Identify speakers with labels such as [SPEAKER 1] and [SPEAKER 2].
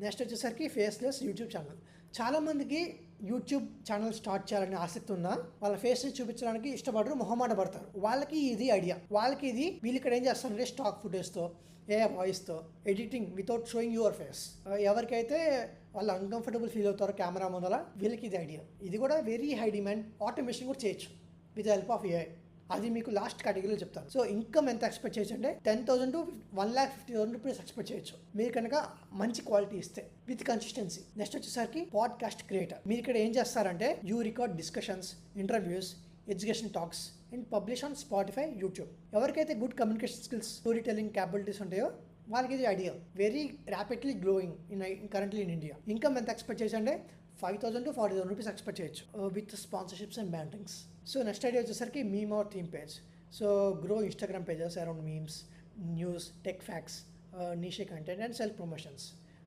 [SPEAKER 1] Next వచ్చేసరికి faceless YouTube channel. చాలామందికి YouTube channel start చేయాలని ఆసక్తి ఉన్నా వాళ్ళ ఫేస్ని చూపించడానికి ఇష్టపడరు, మొహమాట పడతారు. వాళ్ళకి ఇది ఐడియా. వీళ్ళు ఇక్కడ ఏం చేస్తారంటే స్టాక్ ఫుటేజ్తో, వాయిస్తో editing without showing your face. ఎవరికైతే వాళ్ళు అన్కంఫర్టబుల్ ఫీల్ అవుతారో కెమెరా ముందర, వీళ్ళకి ఇది ఐడియా. ఇది కూడా వెరీ హై డిమాండ్. ఆటోమేషన్ కూడా చేయొచ్చు విత్ హెల్ప్ ఆఫ్ ఏఐ. అది మీకు లాస్ట్ కేటగిరీలో చెప్తాను. సో ఇన్కమ్ ఎంత ఎక్స్పెక్ట్ చేయొచ్చు అంటే 10,000 to 1,50,000 రూపీస్ ఎక్స్పెక్ట్ చేయొచ్చు మీరు కనుక మంచి క్వాలిటీ ఇస్తే విత్ కన్సిస్టెన్సీ. నెక్స్ట్ వచ్చేసరికి పాడ్కాస్ట్ క్రియేటర్. మీరు ఇక్కడ ఏం చేస్తారంటే you record discussions, interviews, education talks and publish on Spotify, YouTube. ఎవరికైతే good communication skills, story telling capabilities ఉంటాయో వాళ్ళకి ఇది idea. Very rapidly growing currently in India. Income ఎంత ఎక్స్పెక్ట్ చేయొచ్చు అంటే 5,000 to 40,000 రూపీస్ ఎక్స్పెక్ట్ చేయొచ్చు with sponsorships and brandings. So next idea వచ్చేసరికి meme or theme page. So grow Instagram pages around memes, news, tech facts, niche content and self promotions.